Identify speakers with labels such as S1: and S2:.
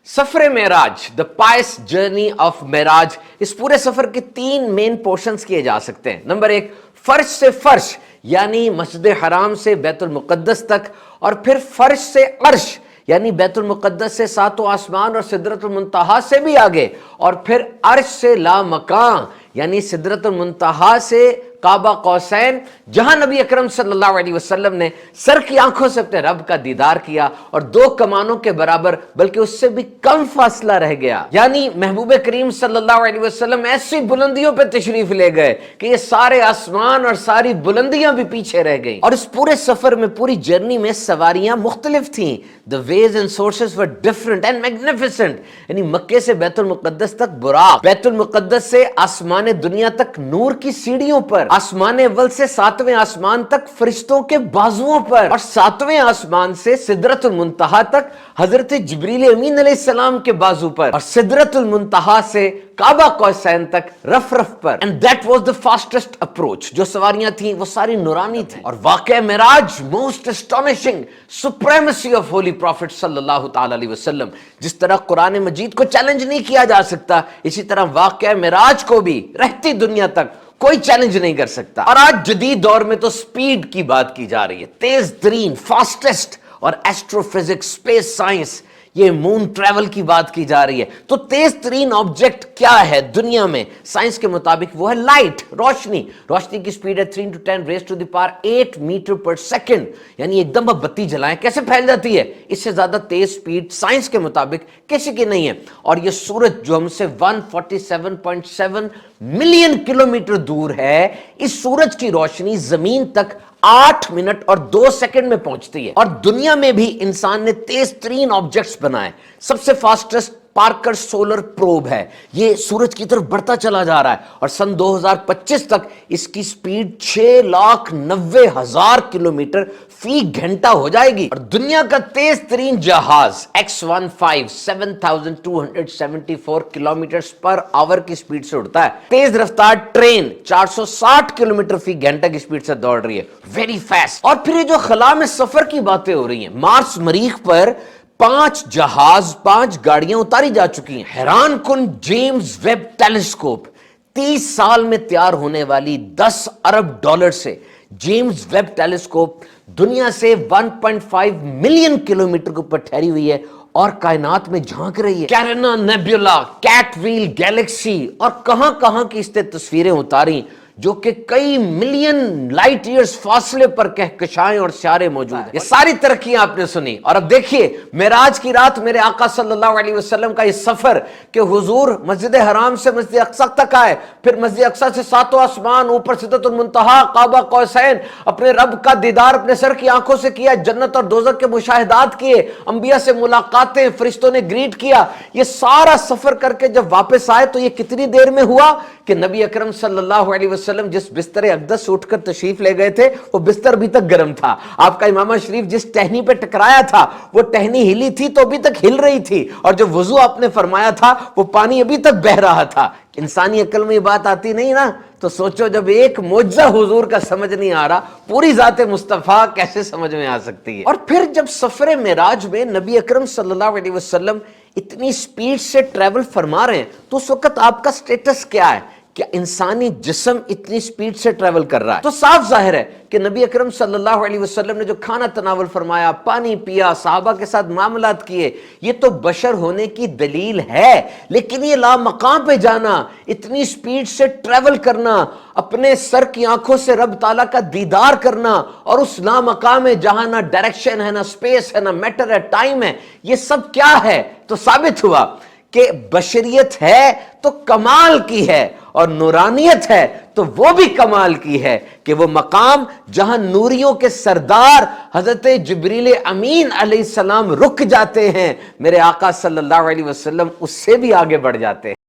S1: Suffer Meraj, the pious journey of Meraj. इस पूरे सफर के 3 मेन पोर्शंस किए जा सकते हैं। नंबर 1, फर्श से फर्श यानी मस्जिद हराम से बैतुल मुकद्दस तक, और फिर फर्श से अर्श यानी बैतुल मुकद्दस से सातों आसमान और सिदरतुल मुंतहा से भी आगे, और फिर अर्श से ला मकान यानी सिदरतुल मुंतहा से काबा कौसैन, जहां नबी अकरम सल्लल्लाहु अलैहि वसल्लम ने सर की आंखों से अपने रब का दीदार किया और 2 कमानों के बराबर बल्कि उससे भी कम फासला रह गया। यानी महबूब करीम सल्लल्लाहु अलैहि वसल्लम ऐसी बुलंदियों पे तशरीफ ले गए कि ये सारे आसमान और सारी बुलंदियां भी पीछे रह गई। और इस पूरे सफर में, पूरी जर्नी में सवारियां मुख्तलिफ थीं। The ways and sources were different and magnificent. यानी मक्के से बैतुल मुकद्दस तक बुराक, बैतुल मुकद्दस से आसमान दुनिया तक नूर की सीढ़ियों पर, आसमान अव्वल से 7वें आसमान तक फरिश्तों के बाजुओं पर, और 7वें आसमान से सिदरतुल मुंतहा तक हजरत जिब्रील अमीन अलैहिस्सलाम के बाजू पर, और सिदरतुल मुंतहा से काबा कौसैन तक रफ रफ पर। And that was the fastest approach. जो सवारियां थी वो सारी नूरानी थी। और वाक़या Meraj, most astonishing supremacy of holy prophet सल्लल्लाहु ताला अलैहि वसल्लम। जिस तरह कुरान मजीद को चैलेंज नहीं किया जा सकता, इसी तरह वाक़या मेराज को भी रहती दुनिया तक कोई चैलेंज नहीं कर सकता। और आज जदीद दौर में तो स्पीड की बात की जा रही है, तेज तरीन, फास्टेस्ट, और एस्ट्रोफिजिक्स, स्पेस साइंस, ये मून ट्रैवल की बात की जा रही है। तो तेज तरीन ऑब्जेक्ट क्या है दुनिया में? साइंस के मुताबिक वो है लाइट, रोशनी। रोशनी की स्पीड है 3 to 10 raised to the power 8 metre पर सेकंड। यानी एकदम अब बत्ती जलाएं कैसे फैल जाती है, इससे ज्यादा तेज स्पीड साइंस के मुताबिक किसी की नहीं है। और ये सूरज जो हमसे 147.7 मिलियन किलोमीटर दूर है, इस सूरज की रोशनी जमीन तक 8 मिनट और 2 सेकंड में पहुंचती है। और दुनिया में भी इंसान ने तेज तरीन ऑब्जेक्ट्स बनाए। सबसे फास्टेस्ट पार्कर सोलर प्रोब है, ये सूरज की तरफ बढ़ता चला जा रहा है, और सन 2025 तक इसकी स्पीड 6,90,000 किलोमीटर फी घंटा हो जाएगी। और दुनिया का तेज तरीन जहाज X-15 7,274 किलोमीटर पर आवर की स्पीड से उड़ता है। तेज रफ्तार ट्रेन 460 किलोमीटर फी घंटा की स्पीड से दौड़ रही है, वेरी फास्ट। और फिर ये जो खला में सफर की बातें हो रही हैं, मार्स मरीख पर 5 जहाज, 5 गाड़ियां उतारी जा चुकी हैं। हैरान कुन जेम्स वेब टेलीस्कोप, 30 साल में तैयार होने वाली 10 अरब डॉलर से जेम्स वेब टेलीस्कोप दुनिया से 1.5 मिलियन किलोमीटर के ऊपर ठहरी हुई है और कायनात में झांक रही है। Garena nebula, cat wheel Galaxy, और कहां कहां की इसने तस्वीरें उतारी जो कि कई मिलियन लाइट ईयर्स फासले पर कहकशाएं और सियारे मौजूद हैं। ये सारी तरक्कियां आपने सुनी। और अब देखिए मेराज की रात मेरे आका सल्लल्लाहु अलैहि वसल्लम का ये सफर कि हुजूर मस्जिद हराम से मस्जिद अक्सा तक आए, फिर मस्जिद अक्सा से 7वां आसमान, ऊपर सिदरतुल मुंतहा, काबा कौसैन, अपने रब का दीदार अपने सर की आंखों से किया, जन्नत और दोजख के मुशाहिदात किए, अंबिया से मुलाकातें, फरिश्तों ने ग्रीट किया। ये सारा सफर करके जब वापस आए तो ये कितनी देर में हुआ कि नबी अकरम सल्लल्लाहु अलैहि वसल्लम जिस बिस्तर अक़दस से उठकर तशरीफ ले गए थे वो बिस्तर अभी तक गर्म था। आपका इमाम शरीफ जिस टहनी पे टकराया था वो टहनी हिली थी तो अभी तक हिल रही थी, और जो वुजू आपने फरमाया था वो पानी अभी तक बह रहा था। इंसानी अक्ल में ये बात आती नहीं ना, तो सोचो जब एक मौजज़ा हुजूर का समझ नहीं आ रहा, पूरी ज़ाते मुस्तफ़ा कैसे समझ में आ सकती है। और फिर जब सफर मेराज में नबी अकरम सल्लल्लाहु अलैहि वसल्लम इतनी स्पीड से ट्रैवल फरमा रहे हैं तो उस वक्त आपका स्टेटस क्या है? क्या इंसानी जिस्म इतनी स्पीड से ट्रैवल कर रहा है? तो साफ जाहिर है कि नबी अकरम सल्लल्लाहु अलैहि वसल्लम ने जो खाना तनावल फरमाया, पानी पिया, सहाबा के साथ मामलात किए, ये तो बशर होने की दलील है। लेकिन ये लामकाम पे जाना, इतनी स्पीड से ट्रैवल करना, अपने सर की आंखों से रब ताला का दीदार करना, और उस लामकाम में जहां ना डायरेक्शन है, ना स्पेस है, ना मैटर है, टाइम है, ये सब क्या है? तो साबित हुआ कि बशरियत है तो कमाल की है, और नूरानियत है तो वो भी कमाल की है कि वो मकाम जहां नूरियों के सरदार हजरत जिब्रील अमीन अलैहिस्सलाम रुक जाते हैं, मेरे आका सल्लल्लाहु अलैहि वसल्लम उससे भी आगे बढ़ जाते हैं।